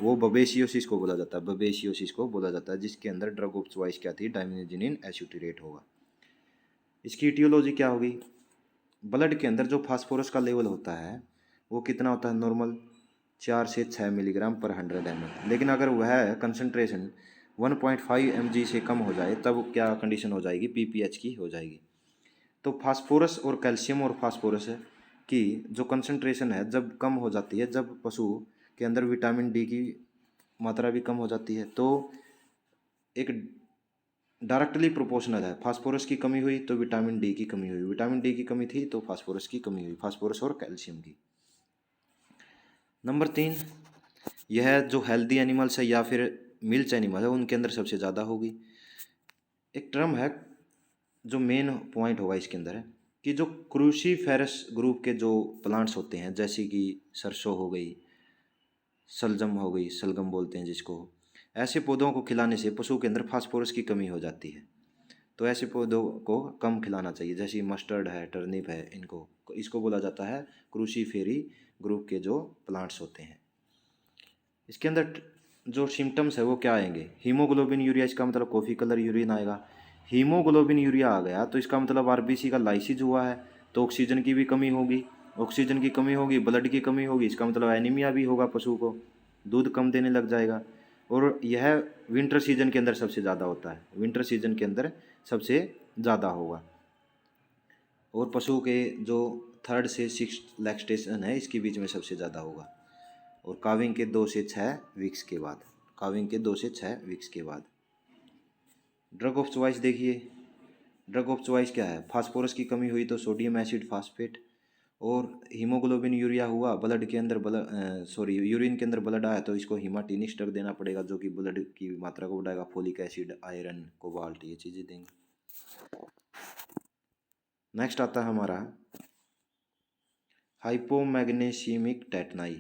वो बबेसियोसिस को बोला जाता है, बबेसियोसिस को बोला जाता है, जिसके अंदर ड्रग ऑफ चॉइस क्या थी, डायमिथजिनिन एसिटिरेट होगा। इसकी इटियोलॉजी क्या होगी, ब्लड के अंदर जो फास्फोरस का लेवल होता है वो कितना होता है, नॉर्मल 4 से 6 मिलीग्राम/100 ml। लेकिन अगर वह कंसनट्रेशन 1.5 mg से कम हो जाए तब क्या कंडीशन हो जाएगी, पीपीएच की हो जाएगी। तो फास्फोरस और कैल्शियम और फास्फोरस की जो कंसनट्रेशन है जब कम हो जाती है, जब पशु के अंदर विटामिन डी की मात्रा भी कम हो जाती है, तो एक डायरेक्टली प्रोपोर्शनल है, फास्फोरस की कमी हुई तो विटामिन डी की कमी हुई, विटामिन डी की कमी थी तो फास्फोरस की कमी हुई, फास्फोरस और कैल्शियम की। नंबर 3, यह जो हेल्दी एनिमल्स है या फिर मिल्च एनिमल है उनके अंदर सबसे ज़्यादा होगी। एक टर्म है जो मेन पॉइंट होगा इसके अंदर है कि जो क्रूसीफेरस ग्रुप के जो प्लांट्स होते हैं, जैसे कि सरसों हो गई, सलजम हो गई, सलगम बोलते हैं जिसको, ऐसे पौधों को खिलाने से पशु के अंदर फास्फोरस की कमी हो जाती है। तो ऐसे पौधों को कम खिलाना चाहिए, जैसे मस्टर्ड है, टर्निप है, इनको इसको बोला जाता है क्रूसीफेरी ग्रुप के जो प्लांट्स होते हैं। इसके अंदर जो सिम्टम्स है वो क्या आएंगे, हीमोग्लोबिन यूरिया, इसका मतलब कॉफ़ी कलर यूरिन आएगा। हीमोग्लोबिन यूरिया आ गया तो इसका मतलब आरबीसी का लाइसिस हुआ है, तो ऑक्सीजन की भी कमी होगी, ऑक्सीजन की कमी होगी, ब्लड की कमी होगी, इसका मतलब एनीमिया भी होगा, पशु को दूध कम देने लग जाएगा। और यह विंटर सीजन के अंदर सबसे ज़्यादा होता है, विंटर सीजन के अंदर सबसे ज़्यादा होगा। और पशु के जो 3rd से 6th लैक्टेशन है इसके बीच में सबसे ज़्यादा होगा। और काविंग के 2 से 6 वीक्स के बाद, काविंग के 2 से 6 वीक्स के बाद। ड्रग ऑफ चॉइस देखिए, ड्रग ऑफ चॉइस क्या है, फास्फोरस की कमी हुई तो सोडियम एसिड फास्फेट, और हीमोग्लोबिन यूरिया हुआ, ब्लड के अंदर यूरिन के अंदर ब्लड आया तो इसको हीमाटीनिक्स ड्रग देना पड़ेगा जो कि ब्लड की मात्रा को बढ़ाएगा, फोलिक एसिड, आयरन, कोबाल्ट, ये चीज़ें देंगे। नेक्स्ट आता है हमारा हाइपोमैग्नीशियमिक टेटनाई,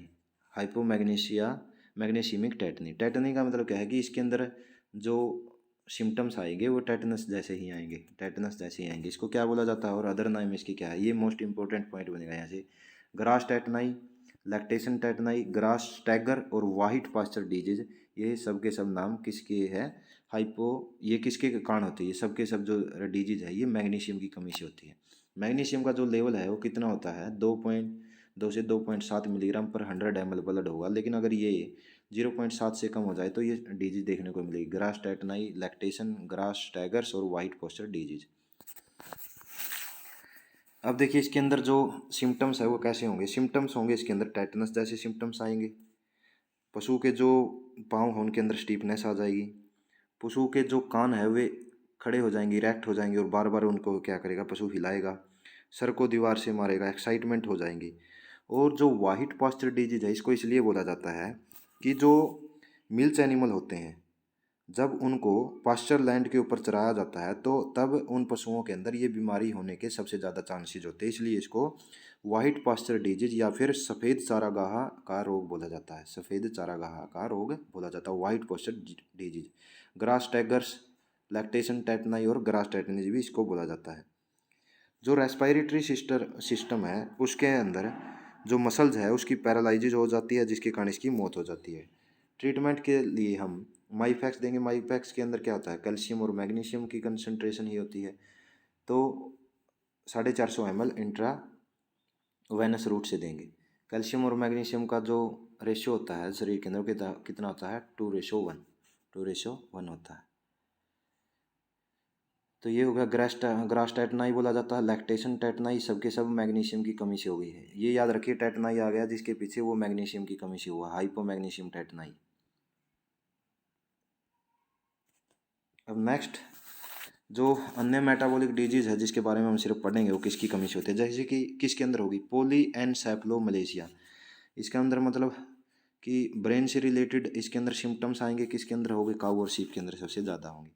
हाइपोमैग्नीशिया मैग्नीशियमिक टेटनी। टेटनी का मतलब क्या है कि इसके अंदर जो सिम्टम्स आएंगे वो टेटनस जैसे ही आएंगे, टेटनस जैसे ही आएंगे। इसको क्या बोला जाता है और अदर नाम इसकी क्या है, ये मोस्ट इंपॉर्टेंट पॉइंट बनेगा यहाँ से। Grass tetany, lactation tetany, grass stagger और वाइट पास्चर डिजीज, ये सब के सब नाम किसके हैं, हाइपो, ये किसके कारण होती है, ये सब के सब जो डिजीज है ये मैग्नीशियम की कमी से होती है। मैग्नीशियम का जो लेवल है वो कितना होता है, 2.2 से 2.7 mg/100 ml ब्लड होगा, लेकिन अगर ये 0.7 से कम हो जाए तो ये डिजीज देखने को मिलेगी, ग्रास टेटनाई, लैक्टेशन, ग्रास स्टैगर्स और वाइट पोस्टर डिजीज। अब देखिए इसके अंदर जो सिम्टम्स है वो कैसे होंगे, सिम्टम्स होंगे इसके अंदर टेटनस जैसे सिम्टम्स आएंगे, पशु के जो पाँव हैं उनके अंदर स्टीफनेस आ जाएगी, पशु के जो कान है वे खड़े हो जाएंगे, इरेक्ट हो जाएंगे और बार बार उनको क्या करेगा, पशु हिलाएगा, सर को दीवार से मारेगा, एक्साइटमेंट हो जाएंगी। और जो वाइट पास्चर डिजीज है इसको इसलिए बोला जाता है कि जो मिल्च एनिमल होते हैं जब उनको पास्चर लैंड के ऊपर चराया जाता है तो तब उन पशुओं के अंदर ये बीमारी होने के सबसे ज़्यादा चांसेस होते हैं, इसलिए इसको वाइट पास्चर डिजीज या फिर सफ़ेद चारागाह का रोग बोला जाता है, सफ़ेद चारागाह का रोग बोला जाता है white pasture disease. Grass staggers, lactation tetany और ग्रास टेटनीज भी इसको बोला जाता है। जो रेस्पिरेटरी सिस्टम है उसके अंदर जो मसल्स है उसकी पैरालाइजिस हो जाती है जिसके कारण इसकी मौत हो जाती है। ट्रीटमेंट के लिए हम माईफैक्स देंगे, माईफैक्स के अंदर क्या होता है, कैल्शियम और मैग्नीशियम की कंसनट्रेशन ही होती है, तो 450 ml इंट्रा वेनस रूट से देंगे। कैल्शियम और मैग्नीशियम का जो रेशियो होता है शरीर के अंदर कितना होता है, 2:1, 2:1 होता है। तो ये हो गया ग्रास टेटनाई बोला जाता है, लैक्टेशन टेटनाई, सबके सब मैग्नीशियम की कमी से हो गई है। ये याद रखिए, टेटनाई आ गया जिसके पीछे वो मैग्नीशियम की कमी से हुआ, हाइपोमैग्नीशियम टेटनाई। अब नेक्स्ट जो अन्य मेटाबॉलिक डिजीज है जिसके बारे में हम सिर्फ पढ़ेंगे वो किसकी कमी से होते हैं, जैसे कि किसके अंदर होगी, पॉलीएनसेफेलोमलेशिया। इसके अंदर मतलब कि ब्रेन से रिलेटेड इसके अंदर सिम्टम्स आएंगे, किसके अंदर होंगे, काऊ और सीप के अंदर सबसे ज़्यादा होंगे।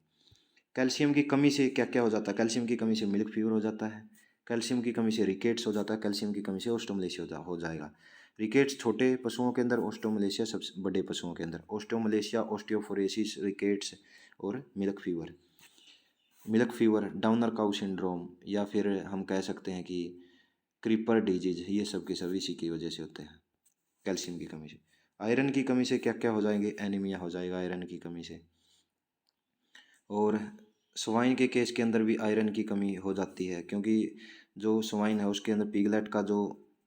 कैल्शियम की कमी से क्या क्या हो जाता है, कैल्शियम की कमी से मिल्क फीवर हो जाता है, कैल्शियम की कमी से रिकेट्स हो जाता है, कैल्शियम की कमी से ओस्टोमलेशिया हो जाएगा। रिकेट्स छोटे पशुओं के अंदर, ओस्टोमलेशिया सबसे बड़े पशुओं के अंदर। ओस्टोमलेशिया, ओस्टियोफोरेसिस, रिकेट्स और milk fever, downer cow syndrome, या फिर हम कह सकते हैं कि क्रीपर डिजीज, ये सब के सब इसी की वजह से होते हैं, कैल्शियम की कमी से। आयरन की कमी से क्या क्या हो जाएंगे, एनीमिया हो जाएगा आयरन की कमी से। और स्वाइन के केस के अंदर भी आयरन की कमी हो जाती है, क्योंकि जो स्वाइन है उसके अंदर पिगलेट का जो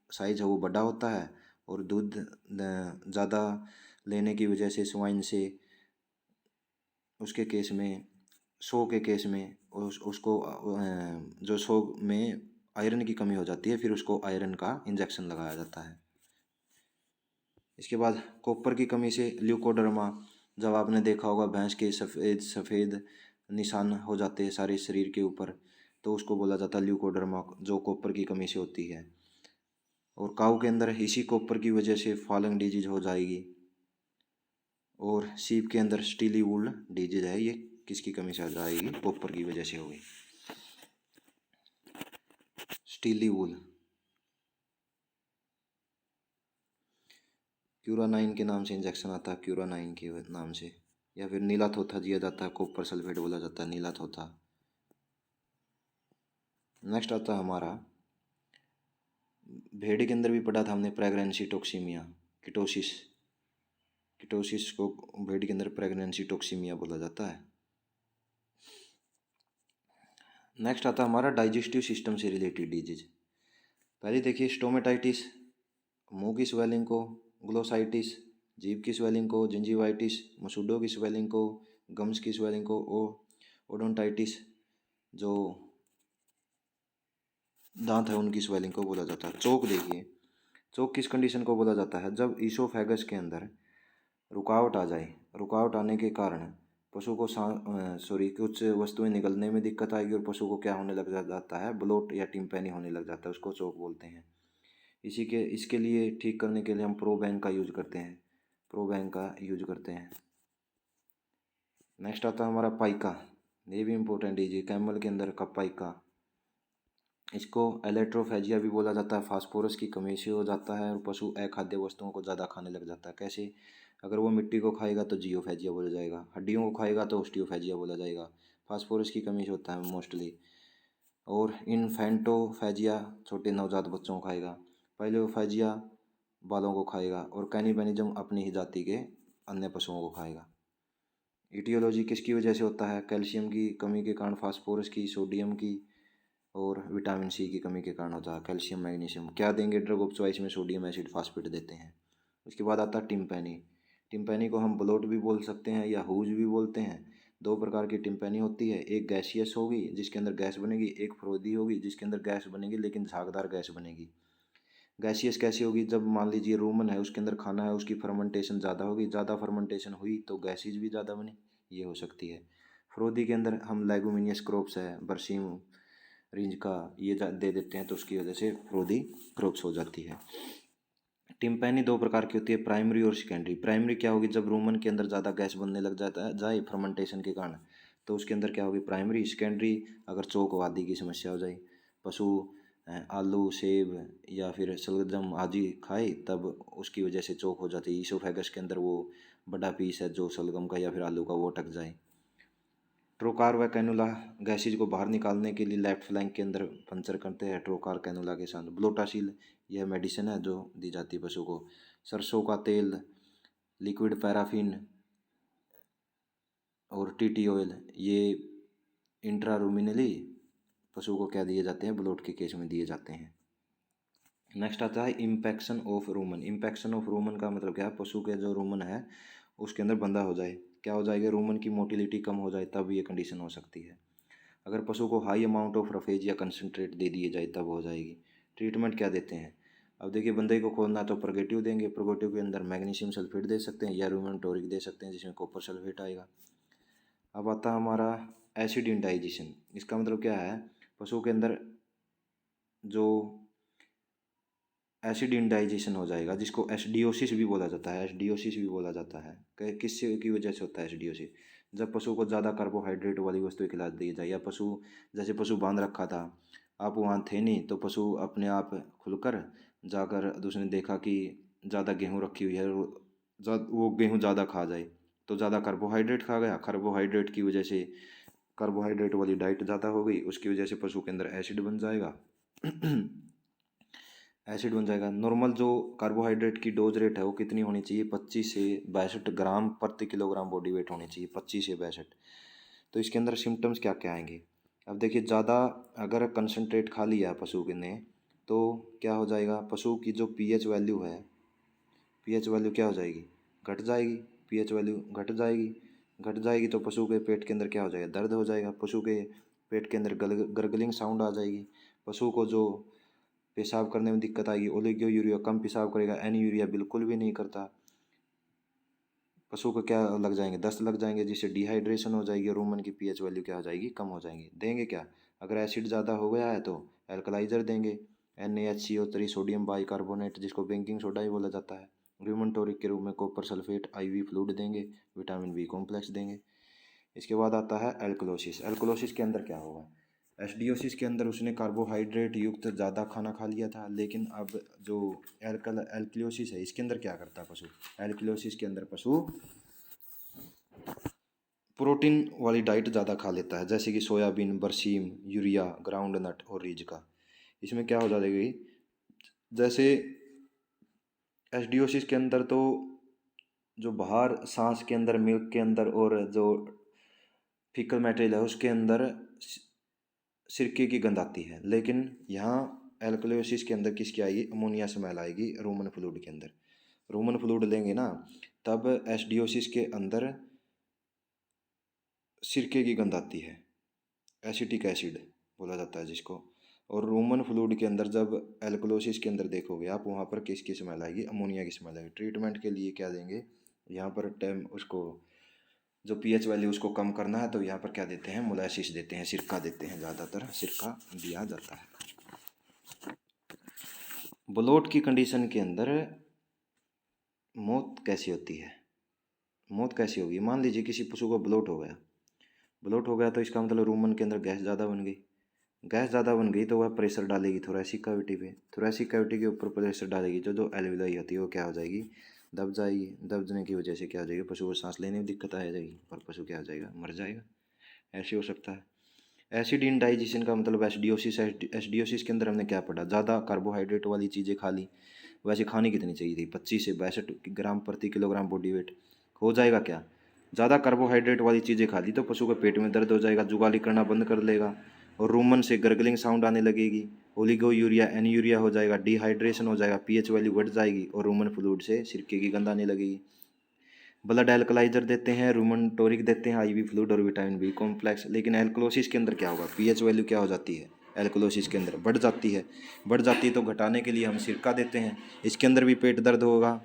साइज है वो बड़ा होता है, और दूध ज़्यादा लेने की वजह से स्वाइन से उसके केस में, शो के केस में उसको जो शो में आयरन की कमी हो जाती है, फिर उसको आयरन का इंजेक्शन लगाया जाता है। इसके बाद कॉपर की कमी से ल्यूकोडर्मा, जब आपने देखा होगा भैंस के सफ़ेद सफ़ेद निशान हो जाते हैं सारे शरीर के ऊपर, तो उसको बोला जाता है ल्यूकोडर्मा, जो कॉपर की कमी से होती है। और काऊ के अंदर इसी कॉपर की वजह से फॉलिंग डिजीज हो जाएगी। और सीप के अंदर स्टीली वूल डिजीज है, ये किसकी कमी से आ जाएगी, कॉपर की वजह से होगी, स्टीली वूल। क्यूरानाइन के नाम से इंजेक्शन आता है, क्यूरानाइन के नाम से, या फिर नीला थोथा दिया जाता है, कॉपर सल्फेट बोला जाता है, नीला थोथा। नेक्स्ट आता है हमारा, भेड़ के अंदर भी पढ़ा था हमने, प्रेगनेंसी टॉक्सीमिया, किटोसिस। किटोसिस को भेड़ के अंदर प्रेगनेंसी टॉक्सीमिया बोला जाता है। नेक्स्ट आता है हमारा डाइजेस्टिव सिस्टम से रिलेटेड डिजीज। पहले देखिए, स्टोमेटाइटिस, मुंह की स्वेलिंग को, ग्लोसाइटिस, जीभ की स्वेलिंग को, जिंजीवाइटिस, मसूडों की स्वेलिंग को, गम्स की स्वेलिंग को, ओडोंटाइटिस, जो दांत है उनकी स्वेलिंग को बोला जाता है। चोक देखिए, चोक किस कंडीशन को बोला जाता है, जब ईसोफेगस के अंदर रुकावट आ जाए, रुकावट आने के कारण पशु को कुछ वस्तुएं निकलने में दिक्कत आएगी, और पशु को क्या होने लग जाता है, ब्लोट या टिम्पैनी होने लग जाता है, उसको चोक बोलते हैं। इसके लिए ठीक करने के लिए हम प्रोबैंक का यूज करते हैं, प्रोबैंक का यूज करते हैं। नेक्स्ट आता है हमारा पाइका, ये भी इम्पोर्टेंट है, कैमल के अंदर का पाइका, इसको एलेट्रोफेजिया भी बोला जाता है, फास्फोरस की कमी से हो जाता है, और पशु अखाद्य वस्तुओं को ज़्यादा खाने लग जाता है। कैसे, अगर वो मिट्टी को खाएगा तो जियोफेजिया बोला जाएगा, हड्डियों को खाएगा तो ओस्टियोफेजिया बोला जाएगा, फास्फोरस की कमी से होता है मोस्टली। और इन्फेंटोफेजिया छोटे नवजात बच्चों को खाएगा, पाइलोफेजिया बालों को खाएगा, और कैनिबेनिज्म अपनी ही जाति के अन्य पशुओं को खाएगा। इटियोलॉजी किसकी वजह से होता है, कैल्शियम की कमी के कारण, फास्फोरस की, सोडियम की, और विटामिन सी की कमी के कारण होता है। कैल्शियम मैग्नीशियम क्या देंगे, ड्रग ऑफ चॉइस में सोडियम एसिड फास्फेट देते हैं। उसके बाद आता है टिम्पैनी। टिम्पैनी को हम ब्लोट भी बोल सकते हैं या हुज भी बोलते हैं। दो प्रकार की टिम्पैनी होती है, एक गैसियस होगी जिसके अंदर गैस बनेगी, एक फ्रोदी होगी जिसके अंदर गैस बनेगी लेकिन झागदार गैस बनेगी। गैसियस कैसी होगी, जब मान लीजिए रूमन है उसके अंदर खाना है, उसकी फर्मेंटेशन ज़्यादा होगी, ज़्यादा फर्मेंटेशन हुई तो गैसेज भी ज़्यादा बनी, ये हो सकती है। फ्रोदी के अंदर हम लेगुमिनियस क्रॉप्स है, बरसीम, रेंज का ये दे देते हैं तो उसकी वजह से फ्रोदी क्रॉप्स हो जाती है। टिम्पैनी दो प्रकार की होती है, प्राइमरी और सेकेंडरी। प्राइमरी क्या होगी, जब रूमन के अंदर ज़्यादा गैस बनने लग जाता है जाए फर्मेंटेशन के कारण, तो उसके अंदर क्या होगी, प्राइमरी। सेकेंडरी, अगर चोक वादी की समस्या हो जाए, पशु आलू, सेब या फिर शलजम आदि खाए, तब उसकी वजह से चोक हो जाती है। ईसोफेगस के अंदर वो बड़ा पीस है जो शलगम का या फिर आलू का, वो अटक जाए। ट्रोकार व कैनुला गैसेज को बाहर निकालने के लिए लेफ्ट फ्लैंक के अंदर पंचर करते हैं ट्रोकार कैनुला के साथ। ब्लोटासील, यह मेडिसिन है जो दी जाती है पशु को। सरसों का तेल, लिक्विड पैराफिन और टीटी ऑयल, ये इंट्रारूमिनली पशु को क्या दिए जाते हैं, ब्लोट के केस में दिए जाते हैं। नेक्स्ट आता है impaction of Roman. Impaction of Roman का मतलब क्या है, पशु के जो रूमन है उसके अंदर बंधा हो जाए, क्या हो जाएगा, रूमन की मोटिलिटी कम हो जाए, तब ये कंडीशन हो सकती है। अगर पशु को हाई अमाउंट ऑफ रफेज या कंसनट्रेट दे दिए जाए तब हो जाएगी। ट्रीटमेंट क्या देते हैं? अब देखिए, बंदे को खोलना तो प्रोगेटिव देंगे, प्रोगेटिव के अंदर मैग्नीशियम सल्फेट दे सकते हैं या रूमेंटोरिक दे सकते हैं जिसमें कॉपर सल्फेट आएगा। अब आता है हमारा एसिड इंडाइजेशन। इसका मतलब क्या है? पशु के अंदर जो एसिड इंडाइजेशन हो जाएगा, जिसको एसिडियोसिस भी बोला जाता है, एसिडियोसिस भी बोला जाता है। किससे की वजह से होता है एसिडियोसिस? जब पशु को ज़्यादा कार्बोहाइड्रेट वाली वस्तुएं खिला दी जाए, या जैसे पशु बांध रखा था, आप वहाँ थे नहीं तो पशु अपने आप खुलकर जाकर उसने देखा कि ज़्यादा गेहूँ रखी हुई है, वो गेहूँ ज़्यादा खा जाए तो ज़्यादा कार्बोहाइड्रेट खा गया, कार्बोहाइड्रेट की वजह से कार्बोहाइड्रेट वाली डाइट ज़्यादा हो गई, उसकी वजह से पशु के अंदर एसिड बन जाएगा। एसिड बन जाएगा। नॉर्मल जो कार्बोहाइड्रेट की डोज रेट है वो कितनी होनी चाहिए? 25 से 62 ग्राम प्रति किलोग्राम बॉडी वेट होनी चाहिए, 25 से 62। तो इसके अंदर सिम्टम्स क्या क्या आएंगे? अब देखिए, ज़्यादा अगर कंसनट्रेट खा लिया पशु के ने तो क्या हो जाएगा? पशु की जो पीएच वैल्यू है, पीएच वैल्यू क्या हो जाएगी? घट जाएगी। पीएच वैल्यू घट जाएगी, घट जाएगी तो पशु के पेट के अंदर क्या हो जाएगा? दर्द हो जाएगा। पशु के पेट के अंदर गर्गलिंग साउंड आ जाएगी। पशु को जो पेशाब करने में दिक्कत आएगी, ओलिगो यूरिया कम पेशाब करेगा, एन यूरिया बिल्कुल भी नहीं करता। पशु को क्या लग जाएंगे? दस्त लग जाएंगे, जिससे डिहाइड्रेशन हो जाएगी और रूमन की पीएच वैल्यू क्या हो जाएगी? कम हो जाएंगी। देंगे क्या? अगर एसिड ज़्यादा हो गया है तो एल्कलाइजर देंगे, NaHCO3 सोडियम बाइकार्बोनेट, जिसको बेकिंग सोडा ही बोला जाता है। रूमेंटोरिक के रूप में कॉपर सल्फेट IV फ्लूइड देंगे, विटामिन B कॉम्प्लेक्स देंगे। इसके बाद आता है एल्कलोसिस। एल्कलोसिस के अंदर क्या होगा? एसिडियोसिस के अंदर उसने कार्बोहाइड्रेट युक्त ज़्यादा खाना खा लिया था, लेकिन अब जो एल्कलोसिस है इसके अंदर क्या करता है पशु? एल्कलोसिस के अंदर पशु प्रोटीन वाली डाइट ज़्यादा खा लेता है, जैसे कि सोयाबीन, बरसीम, यूरिया, ग्राउंड नट और रीज का। इसमें क्या हो जाएगी? जैसे एसिडियोसिस के अंदर तो जो बाहर सांस के अंदर, मिल्क के अंदर और जो फीकल मटेरियल है उसके अंदर सिरके की गंध आती है, लेकिन यहाँ एल्कलोसिस के अंदर किसकी आएगी? अमोनिया स्मेल आएगी रूमन फ्लूइड के अंदर। रूमन फ्लूइड लेंगे ना, तब एसिडियोसिस के अंदर सिरके की गंध आती है, एसिटिक एसिड बोला जाता है जिसको। और रूमन फ्लूइड के अंदर जब एल्कलोसिस के अंदर देखोगे आप, वहाँ पर किसकी स्मेल आएगी? अमोनिया की स्मेल आएगी। ट्रीटमेंट के लिए क्या देंगे? यहाँ पर टाइम उसको जो पीएच वैल्यू उसको कम करना है तो यहाँ पर क्या देते हैं? मोलासिस देते हैं, सिरका देते हैं, ज़्यादातर सिरका दिया जाता है। ब्लोट की कंडीशन के अंदर मौत कैसी होती है? मौत कैसी होगी? मान लीजिए किसी पशु को ब्लोट हो गया, ब्लोट हो गया तो इसका मतलब रूमन के अंदर गैस ज़्यादा बन गई। गैस ज़्यादा बन गई तो वह प्रेशर डालेगी थोरैसिक कैविटी पे, थोरैसिक कैविटी के ऊपर प्रेशर डालेगी, जो एल्विलाई होती है वो क्या हो जाएगी? दब जाएगी। दबने की वजह से क्या हो जाएगी? पशु को सांस लेने में दिक्कत आ जाएगी और पशु क्या हो जाएगा? मर जाएगा। ऐसे हो सकता है। एसिड इंडाइजेशन का मतलब एसिडियोसिस। एसिडियोसिस के अंदर हमने क्या पढ़ा? ज़्यादा कार्बोहाइड्रेट वाली चीज़ें खा ली। वैसे खानी कितनी चाहिए थी? 25 से 62 ग्राम प्रति किलोग्राम बॉडी वेट। हो जाएगा क्या? ज़्यादा कार्बोहाइड्रेट वाली चीज़ें खा ली तो पशु के पेट में दर्द हो जाएगा, जुगाली करना बंद कर लेगा और रूमन से गर्गलिंग साउंड आने लगेगी, ओलिगो यूरिया, एन यूरिया हो जाएगा, डिहाइड्रेशन हो जाएगा, पीएच वैल्यू बढ़ जाएगी और रूमन फ्लूइड से सिरके की गंध आने लगेगी। ब्लड एल्कलाइजर देते हैं, रूमेंटोरिक देते हैं, IV फ्लूइड और विटामिन B कॉम्प्लेक्स। लेकिन एल्कलोसिस के अंदर क्या होगा? पीएच वैल्यू क्या हो जाती है? एल्कलोसिस के अंदर बढ़ जाती है। बढ़ जाती है तो घटाने के लिए हम सिरका देते हैं। इसके अंदर भी पेट दर्द होगा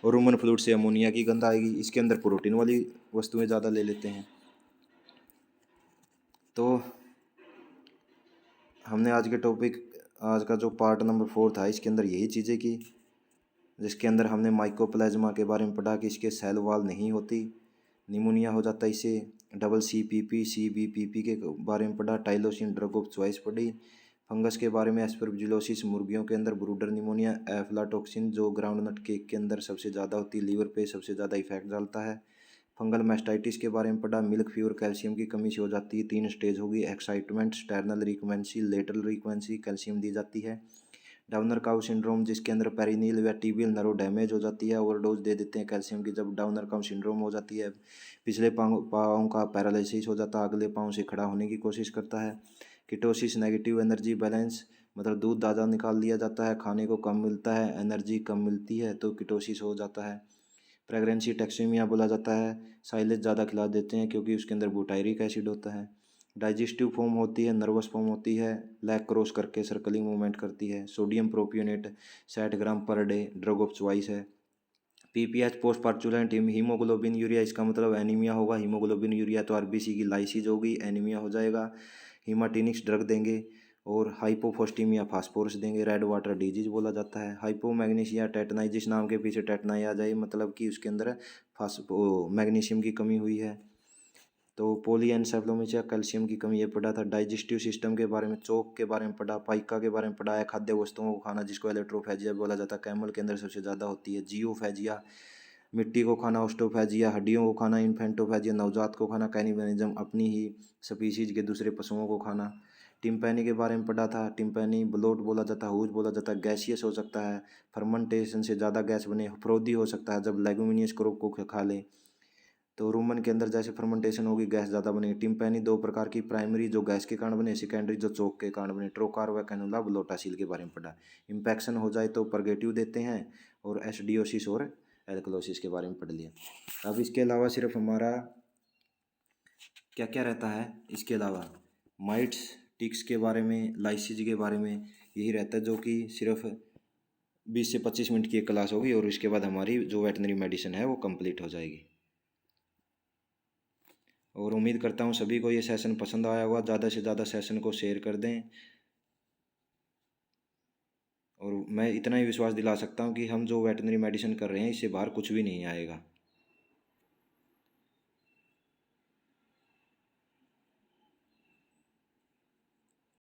और रूमन फ्लूइड से अमोनिया की गंध आएगी। इसके अंदर प्रोटीन वाली वस्तुएं ज़्यादा ले लेते हैं। तो हमने आज का जो पार्ट नंबर 4 था इसके अंदर यही चीज़ें की, जिसके अंदर हमने माइकोप्लाज्मा के बारे में पढ़ा कि इसके सेल वॉल नहीं होती, निमोनिया हो जाता है इसे। CCPP CBPP के बारे में पढ़ा, टाइलोसिन ड्रग ऑफ चॉइस पढ़ी, फंगस के बारे में एस्परजिलोसिस, मुर्गियों के अंदर ब्रूडर निमोनिया, एफ्लाटॉक्सिन जो ग्राउंडनट केक के अंदर सबसे ज़्यादा होती है, लीवर पे सबसे ज़्यादा इफेक्ट डालता है। फंगल मैस्टाइटिस के बारे में पढ़ा, मिल्क फीवर कैल्शियम की कमी से हो जाती है। 3 स्टेज होगी, एक्साइटमेंट, स्टर्नल रिकवेंसी, लेटरल रिकवेंसी, कैल्शियम दी जाती है। डाउनर काउ सिंड्रोम जिसके अंदर पेरिनियल या टिबियल नर्व डैमेज हो जाती है, ओवरडोज दे देते हैं कैल्शियम की जब डाउनर काउ सिंड्रोम हो जाती है। पिछले पाँव का पैरालिसिस हो जाता है, अगले पाँव से खड़ा होने की कोशिश करता है। कीटोसिस, नेगेटिव एनर्जी बैलेंस, मतलब दूध ज़्यादा निकाल लिया जाता है, खाने को कम मिलता है, एनर्जी कम मिलती है तो कीटोसिस हो जाता है। प्रेगनेंसी टैक्सीमिया बोला जाता है, साइलेज ज़्यादा खिला देते हैं क्योंकि उसके अंदर बुटायरिक एसिड होता है। डाइजेस्टिव फॉर्म होती है, नर्वस फॉर्म होती है, लैग क्रॉस करके सर्कलिंग मूवमेंट करती है। Sodium propionate 60 gram per day, drug of choice है। पीपीएच पोस्ट पार्चुलेंट हीमोग्लोबिन यूरिया, इसका मतलब एनीमिया होगा। हीमोग्लोबिन यूरिया तो आरबीसी की लाइसिस होगी, एनीमिया हो जाएगा। हीमाटिनिक्स ड्रग देंगे और हाइपोफोस्टीमिया फास्फोरस देंगे। रेड वाटर डिजीज बोला जाता है। हाइपोमैग्नीशिया टेटनाई, जिस नाम के पीछे टेटनाई आ जाए मतलब कि उसके अंदर मैग्नीशियम की कमी हुई है। तो पॉलीएनसेफलोमीशिया, कैल्शियम की कमी, ये पढ़ा था। डाइजेस्टिव सिस्टम के बारे में, चोक के बारे में पढ़ा, पाइका के बारे में पढ़ा है। खाद्य वस्तुओं को खाना, जिसको इलेक्ट्रोफेजिया बोला जाता है, कैमल के अंदर सबसे ज़्यादा होती है। जियोफेजिया, मिट्टी को खाना। ऑस्टोफेजिया, हड्डियों को खाना। इन्फेंटोफेजिया, नवजात को खाना। कैनिबलिज्म, अपनी ही स्पीसीज के दूसरे पशुओं को खाना। टिम्पैनी के बारे में पढ़ा था। टिम्पैनी ब्लोट बोला जाता है, हुज बोला जाता है, गैसियस हो सकता है, फर्मेंटेशन से ज़्यादा गैस बने, फ्रोदी हो सकता है जब लेगुमिनियस क्रॉप को खा ले। तो रूमन के अंदर जैसे फर्मेंटेशन होगी गैस ज़्यादा बनेगी। टिम्पैनी दो प्रकार की, प्राइमरी जो गैस के कारण बने, सेकेंडरी जो चोक के कारण बने। ट्रोकार व कैनुला ब्लोटासील के बारे में पढ़ा। इम्पैक्शन हो जाए तो परगेटिव देते हैं, और एसिडियोसिस और एल्कलोसिस के बारे में पढ़ लिया। अब इसके अलावा सिर्फ हमारा क्या क्या रहता है, इसके अलावा माइट्स टिक्स के बारे में, लाइसिस के बारे में, यही रहता है, जो कि सिर्फ 20 से 25 मिनट की एक क्लास होगी और इसके बाद हमारी जो वेटनरी मेडिसिन है वो कंप्लीट हो जाएगी। और उम्मीद करता हूँ सभी को ये सेशन पसंद आया होगा। ज़्यादा से ज़्यादा सेशन को शेयर कर दें, और मैं इतना ही विश्वास दिला सकता हूँ कि हम जो वेटनरी मेडिसिन कर रहे हैं इससे बाहर कुछ भी नहीं आएगा।